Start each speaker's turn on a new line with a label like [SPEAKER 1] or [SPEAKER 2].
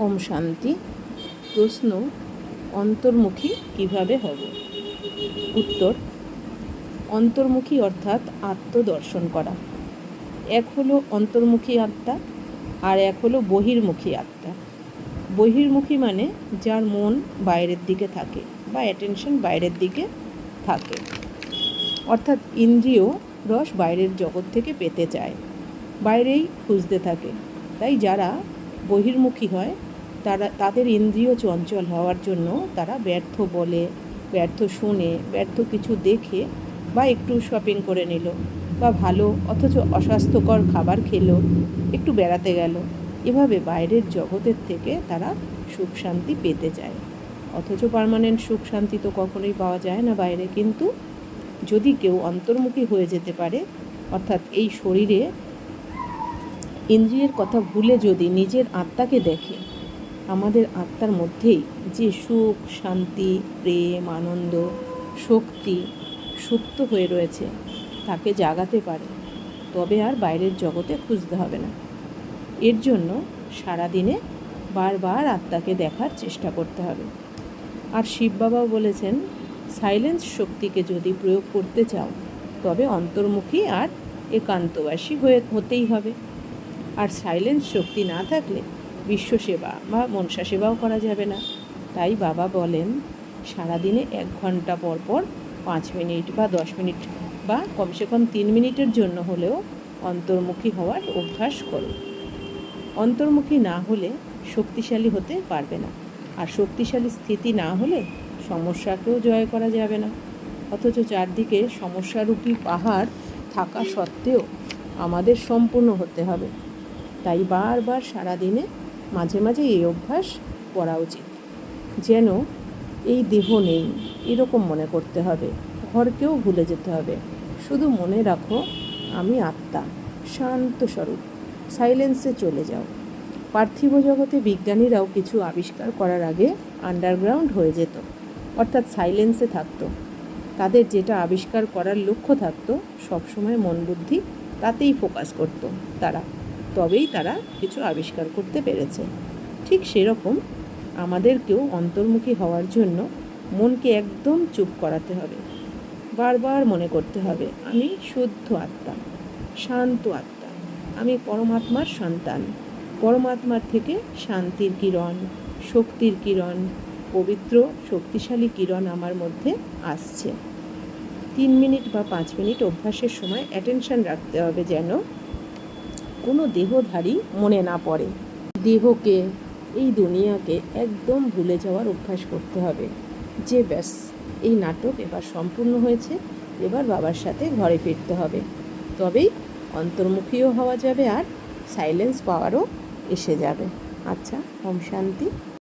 [SPEAKER 1] ওম শান্তি। প্রশ্ন, অন্তর্মুখী কিভাবে হব? উত্তর, অন্তর্মুখী অর্থাৎ আত্মদর্শন করা। এক হলো অন্তর্মুখী আত্মা, আর এক হলো বহির্মুখী আত্মা। বহির্মুখী মানে যার মন বাইরের দিকে থাকে বা অ্যাটেনশন বাইরের দিকে থাকে, অর্থাৎ ইন্দ্রিয় রস বাইরের জগৎ থেকে পেতে চায়, বাইরেই খুঁজতে থাকে। তাই যারা বহির্মুখী হয় তাদের ইন্দ্রিয় চঞ্চল হওয়ার জন্য তারা ব্যর্থ বলে, ব্যর্থ শুনে, ব্যর্থ কিছু দেখে, বা একটু শপিং করে নিল, বা ভালো অথচ অস্বাস্থ্যকর খাবার খেলো, একটু বেড়াতে গেল, এভাবে বাইরের জগতের থেকে তারা সুখ শান্তি পেতে চায়। অথচ পার্মানেন্ট সুখ শান্তি তো কখনোই পাওয়া যায় না বাইরে। কিন্তু যদি কেউ অন্তর্মুখী হয়ে যেতে পারে, অর্থাৎ এই শরীরে ইন্দ্রিয়ের কথা ভুলে যদি নিজের আত্মাকে দেখে, আমাদের আত্মার মধ্যেই যে সুখ শান্তি প্রেম আনন্দ শক্তি সুপ্ত হয়ে রয়েছে, তাকে জাগাতে পারে, তবে আর বাইরের জগতে খুঁজতে হবে না। এর জন্য সারাদিনে বারবার আত্মাকে দেখার চেষ্টা করতে হবে। আর শিব বাবাও বলেছেন, সাইলেন্স শক্তিকে যদি প্রয়োগ করতে চাও তবে অন্তর্মুখী আর একান্তবাসী হতেই হবে। আর সাইলেন্স শক্তি না থাকলে বিশ্বসেবা বা মনসা সেবাও করা যাবে না। তাই বাবা বলেন, সারাদিনে 1 ঘন্টা পর পর 5 মিনিট বা 10 মিনিট বা কমসে কম 3 মিনিটের জন্য হলেও অন্তর্মুখী হওয়ার অভ্যাস করো। অন্তর্মুখী না হলে শক্তিশালী হতে পারবে না, আর শক্তিশালী স্থিতি না হলে সমস্যাকেও জয় করা যাবে না। অথচ চারদিকে সমস্যারূপী পাহাড় থাকা সত্ত্বেও আমাদের সম্পূর্ণ হতে হবে। তাই বারবার সারাদিনে মাঝে মাঝে এই অভ্যাস করা উচিত, যেন এই দেহ নেই এরকম মনে করতে হবে। ঘরকেও ভুলে যেতে হবে। শুধু মনে রাখো, আমি আত্মা, শান্ত স্বরূপ। সাইলেন্সে চলে যাও। পার্থিব জগতে বিজ্ঞানীরাও কিছু আবিষ্কার করার আগে আন্ডারগ্রাউন্ড হয়ে যেত, অর্থাৎ সাইলেন্সে থাকতো। তাদের যেটা আবিষ্কার করার লক্ষ্য থাকতো, সবসময় মন বুদ্ধি তাতেই ফোকাস করতো তারা, তবেই তারা কিছু আবিষ্কার করতে পেরেছে। ঠিক সেরকম আমাদেরকেও অন্তর্মুখী হওয়ার জন্য মনকে একদম চুপ করাতে হবে। বারবার মনে করতে হবে, আমি শুদ্ধ আত্মা, শান্ত আত্মা, আমি পরমাত্মার সন্তান। পরমাত্মার থেকে শান্তির কিরণ, শক্তির কিরণ, পবিত্র শক্তিশালী কিরণ আমার মধ্যে আসছে। 3 মিনিট বা 5 মিনিট অভ্যাসের সময় অ্যাটেনশন রাখতে হবে, যেন কোনো দেহধারী মনে না পড়ে। দেহকে, এই দুনিয়াকে একদম ভুলে যাওয়ার অভ্যাস করতে হবে, যে ব্যাস এই নাটক এবার সম্পূর্ণ হয়েছে, এবার বাবার সাথে ঘরে ফিরতে হবে। তবেই অন্তর্মুখীও হওয়া যাবে আর সাইলেন্স পাওয়ারও এসে যাবে। আচ্ছা, ওম শান্তি।